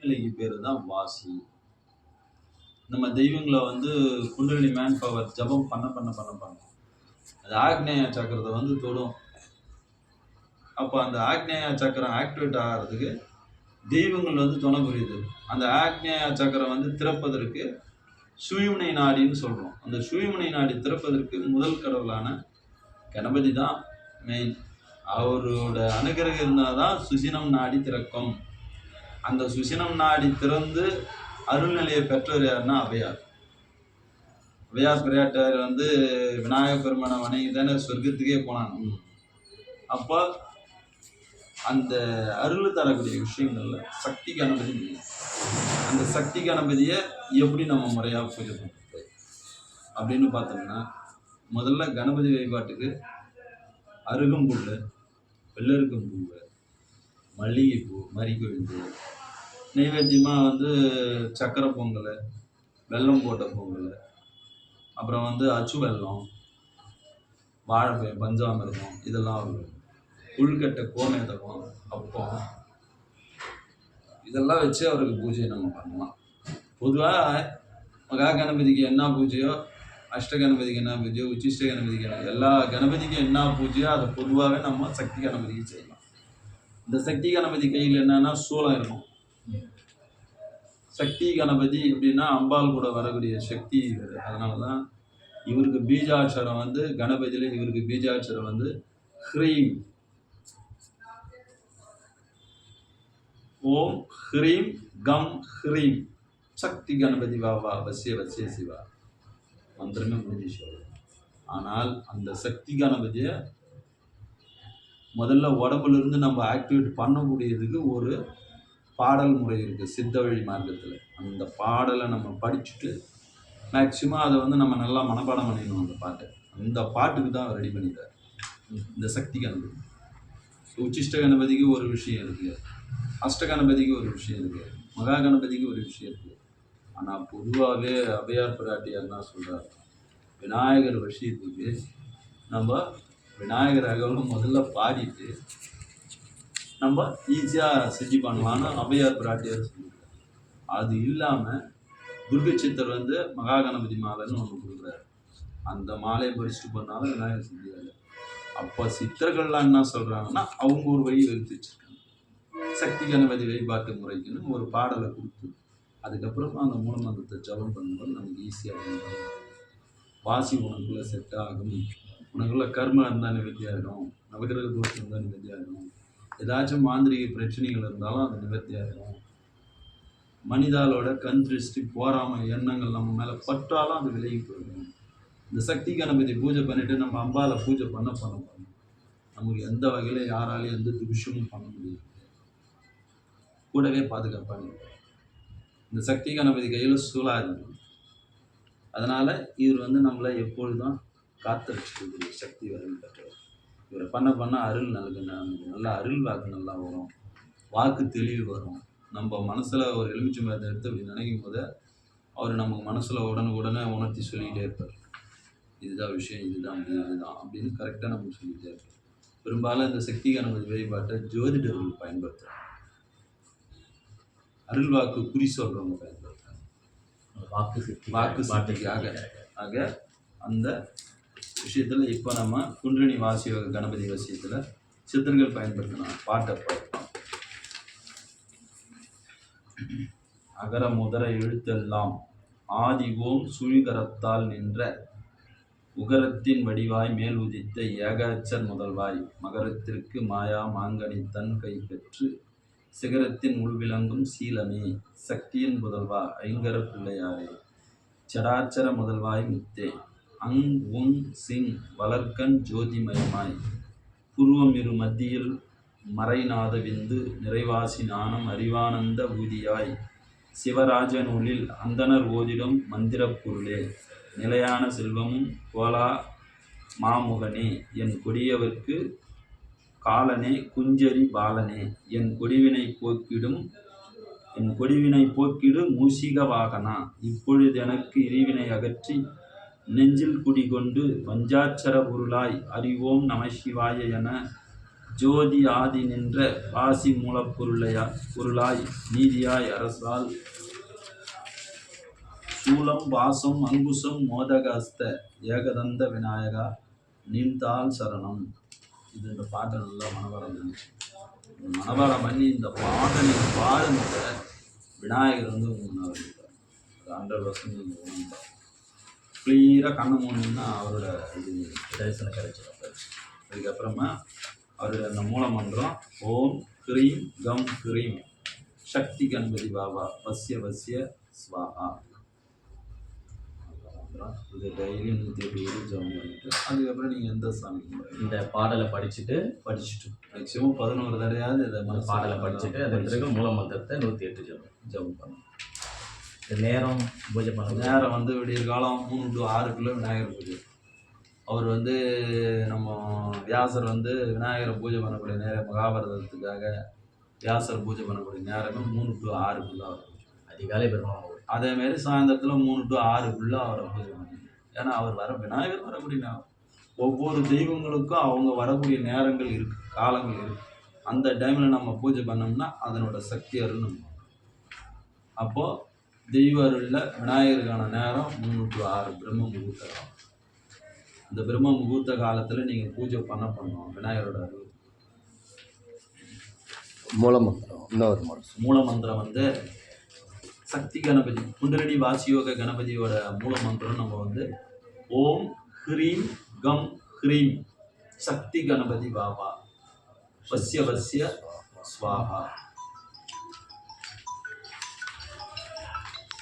படிநிலைக்கு பேர் தான் வாசி. நம்ம தெய்வங்களை வந்து குண்டலினி மேன் பவர் ஜபம் பண்ண பண்ண பண்ண பண்ண அது ஆக்னேய சக்கரத்தை வந்து தொடும். அப்போ அந்த ஆக்னேய சக்கரம் ஆக்டிவேட் ஆகிறதுக்கு தெய்வங்கள் வந்து துணை புரியுது. அந்த ஆக்னேய சக்கரம் வந்து திறப்பதற்கு சுயமுனை நாடின்னு சொல்கிறோம். அந்த சுயமுனை நாடி திறப்பதற்கு முதல் கடவுளான கணபதி தான் மெயின். அவரோட அனுகிரகம் இருந்தால் தான் சுசினம் நாடி திறக்கும். அந்த சுசினம் நாடி திறந்து அருள்நிலையை பெற்றவர் யாருன்னா அவையார். அவையார் பிரியாட்டார் வந்து விநாயகர் பெருமானை வணங்கி தானே சொர்க்கத்துக்கே போனாங்க. அப்போ அந்த அருள் தரக்கூடிய விஷயங்கள்ல சக்தி கணபதி. அந்த சக்தி கணபதியை எப்படி நம்ம முறையாக பூஜை பண்ணுறது அப்படின்னு பார்த்தோம்னா, முதல்ல கணபதி வழிபாட்டுக்கு அருகம்புல், வெள்ளருக்கம்பூ, மல்லிகைப்பூ, மறிக்கொழுந்து, நைவேத்தியமாக வந்து சக்கரை பொங்கல், வெல்லம் போட்ட பொங்கல், அப்புறம் வந்து அச்சு வெல்லம், வாழைப்பழம், பஞ்சாமிர்தம், இதெல்லாம் வரும். புல்கட்டை, கோமேதகம், அப்பம், இதெல்லாம் வச்சு அவருக்கு பூஜையை நம்ம பண்ணலாம். பொதுவாக மகா கணபதிக்கு என்ன பூஜையோ, அஷ்ட கணபதிக்கு என்ன பூஜையோ, உச்சிஷ்ட கணபதிக்கு என்ன, எல்லா கணபதிக்கும் என்ன பூஜையோ அதை பொதுவாகவே நம்ம சக்தி கணபதிக்கு செய்யலாம். இந்த சக்தி கணபதி கையில் என்னன்னா சூலம் இருக்கும். சக்தி கணபதி அப்படின்னா அம்பாள் கூட வரக்கூடிய சக்தி. அதனால தான் இவருக்கு பீஜாட்சரம் வந்து கணபதியில் இவருக்கு பீஜாட்சரம் வந்து ஹ்ரீம். ஓம் ஹ்ரீம் கம் ஹ்ரீம் சக்தி கணபதி வாவா வசிய வசிய சிவா மந்திரமே முடிஞ்சு. ஆனால் அந்த சக்தி கணபதியை முதல்ல உடம்புல இருந்து நம்ம ஆக்டிவேட் பண்ணக்கூடியதுக்கு ஒரு பாடல் முறை இருக்குது சித்த வழி மார்க்கத்தில். அந்த பாடலை நம்ம படிச்சுட்டு மேக்சிமம் அதை வந்து நம்ம நல்லா மனப்பாடம் பண்ணிடணும். அந்த பாட்டை அந்த பாட்டுக்கு தான் ரெடி பண்ணிட்டார் இந்த சக்தி கணபதி. உச்சிஷ்ட கணபதிக்கு ஒரு விஷயம் இருக்குது, அஷ்ட கணபதிக்கு ஒரு விஷயம் இருக்குது, மகா கணபதிக்கு ஒரு விஷயம் இருக்குது. ஆனால் பொதுவாகவே அவையார் பிராட்டியார் என்ன சொல்கிறார், விநாயகர் விஷயத்துக்கு நம்ம விநாயகர் அகவலும் முதல்ல பாடிட்டு நம்ம ஈஸியாக செஞ்சு பண்ணலான்னு அவையார் பிராட்டியார் சொல்லியிருக்காரு. அது இல்லாமல் துர்கச்சித்தர் வந்து மகா கணபதி மாலைன்னு ஒன்று கொடுக்குறாரு. அந்த மாலையை படிச்சுட்டு பண்ணாலும் விநாயகர் செஞ்சாரு. அப்போ சித்தர்கள்லாம் என்ன சொல்கிறாங்கன்னா அவங்க ஒரு வழி வகுத்து வச்சுருக்காங்க. சக்தி கணபதி வழிபாட்டு முறைக்குன்னு ஒரு பாடலை கொடுத்து அதுக்கப்புறமா அந்த மூலமந்திரத்தை ஜபம் பண்ணும்போது நமக்கு ஈஸியாக வாசி உனக்குள்ளே செட் ஆகும். உனக்குள்ள கர்மம் இருந்தால் நிவர்த்தி ஆகிடும், நவகிரக தோஷம் இருந்தால் நிவர்த்தி ஆகிடும், ஏதாச்சும் மாந்திரிக பிரச்சனைகள் இருந்தாலும் அது நிவர்த்தி ஆகிடும். மனிதாலோட கண் திருஷ்டி போராம எண்ணங்கள் நம்ம மேலே பற்றாலும் அது விலகி போயிடும். இந்த சக்தி கணபதி பூஜை பண்ணிட்டு நம்ம அம்பாவை பூஜை பண்ண நமக்கு எந்த வகையில் யாராலையும் எந்த துஷமும் பண்ண முடியாது. கூடவே பாதுகாப்பாங்க. இந்த சக்தி கணபதி கையில் சூழா இருக்கும். அதனால் இவர் வந்து நம்மளை எப்பொழுதும் காத்திருக்கக்கூடிய சக்தி வரும் பெற்றவர். இவரை பண்ண அருள் நல்லா அருள் வாக்கு நல்லா வரும், வாக்கு தெளிவு வரும். நம்ம மனசில் ஒரு எலுமிச்சை மரத்தை எடுத்து அப்படி நினைக்கும் போது அவர் நம்ம மனசில் உடனே உணர்த்தி சொல்லிக்கிட்டே இருப்பார். இதுதான் விஷயம், இதுதான் அப்படின்னு கரெக்டாக நம்ம சொல்லிக்கிட்டே இருப்பார். பெரும்பாலும் இந்த சக்தி கணபதி வழிபாட்டை ஜோதிடர்கள் பயன்படுத்துகிறாங்க, அருள் வாக்கு குறி சொல்கிறவங்க பயன்படுத்துகிறாங்க, வாக்கு சாட்டிக்காக. ஆக அந்த விஷயத்தில் இப்போ நம்ம குண்டலினி வாசி கணபதி விஷயத்தில் சித்தர்கள் பயன்படுத்தினாங்க பாட்டை பாடலாம். அகர முதர எழுத்தெல்லாம் ஆதி ஓம் சுழிகரத்தால் நின்ற உகரத்தின் வடிவாய் மேல் உதித்த ஏக அச்சர் முதல்வாய் மகரத்திற்கு மாயா மாங்கனி தன் கை பெற்று சிகரத்தின் உள்விளங்கும் சீலமே சக்தியின் முதல்வா ஐங்கர பிள்ளையாரே சடாச்சர முதல்வாய் முத்தே அங் உங் சிங் வளர்கண் ஜோதிமயமாய் பூர்வம் இரு மத்தியில் மறைநாத விந்து நிறைவாசி நாணம் அறிவானந்த ஊதியாய் சிவராஜ நூலில் அந்தனர் ஓதிடும் மந்திரப் பொருளே நிலையான செல்வமும் கோலா மாமுகனே என் கொடியவர்க்கு காலனே குஞ்சரி பாலனே என் கொடிவினை போக்கிடு மூஷிக வாகனா இப்பொழுது எனக்கு இறைவினை அகற்றி நெஞ்சில் குடிகொண்டு வஞ்சாட்சர பொருளாய் அறிவோம் நமசிவாய என ஜோதி ஆதி நின்ற பாசி மூலப்பொருளாய் நீதியாய் அரசால் சூலம் வாசம் அங்குசம் மோதகஸ்த ஏகதந்த விநாயகா நீந்தால் சரணம். இது இந்த பாட்டை நல்லா மனபாடம் பண்ணிச்சு. மனபாடம் பண்ணி இந்த பாட்டை பாடுங்க, விநாயகர் வந்து உங்களுக்கு 100% நீங்கள் உணர்ந்தார். கிளியராக கண்ணை மூணுன்னா அவரோட இது தரிசனம் கிடைச்சிடும். அதுக்கப்புறமா அவர் அந்த மூலமந்திரம் ஓம் ஹ்ரீம் கம் ஹ்ரீம் சக்தி கணபதி பாபா வசிய வசிய ஸ்வாஹா. இது டெய்லி 108 ஜபம் பண்ணிட்டு அதுக்கப்புறம் நீங்கள் எந்த சாமி இந்த பாடலை படிச்சுட்டு மேக்ஸிமம் 11 தடையாவது இதை பாடலை படிச்சுட்டு அதன் பிறகு மூலமந்திரத்தை 108 ஜபம் பண்ணணும். நேரம் பூஜை பண்ண நேரம் வந்து விடியற் காலம் 3 to 6 விநாயகர் பூஜை. அவர் வந்து நம்ம வியாசர் வந்து விநாயகரை பூஜை பண்ணக்கூடிய நேரம் மகாபாரதத்துக்காக வியாசர் பூஜை பண்ணக்கூடிய நேரங்கள் 3 to 6 அவர் அதிகாலை பெருமாள். அதேமாரி சாயந்தரத்தில் 3 to 6 அவரை பூஜை பண்ணணும். ஏன்னா அவர் விநாயகர் வரக்கூடிய நேரம். ஒவ்வொரு தெய்வங்களுக்கும் அவங்க வரக்கூடிய நேரங்கள் இருக்குது, காலங்கள் இருக்குது. அந்த டைமில் நம்ம பூஜை பண்ணோம்னா அதனோட சக்தி அருள். அப்போது தெய்வ அருளில் விநாயகருக்கான நேரம் 3 to 6 பிரம்ம முகூர்த்த காலம். இந்த பிரம்ம முகூர்த்த காலத்தில் நீங்கள் பூஜை பண்ணணும். விநாயகரோட அருள் மூலமந்திரம். இன்னொரு மூலமந்திரம் வந்து சக்தி கணபதி குண்டலினி வாசியோக கணபதியோட மூலமந்திரம் நம்ம வந்து ஓம் ஹ்ரீம் கம் ஹ்ரீம் சக்தி கணபதி பாபா வசிய வசிய ஸ்வாஹா.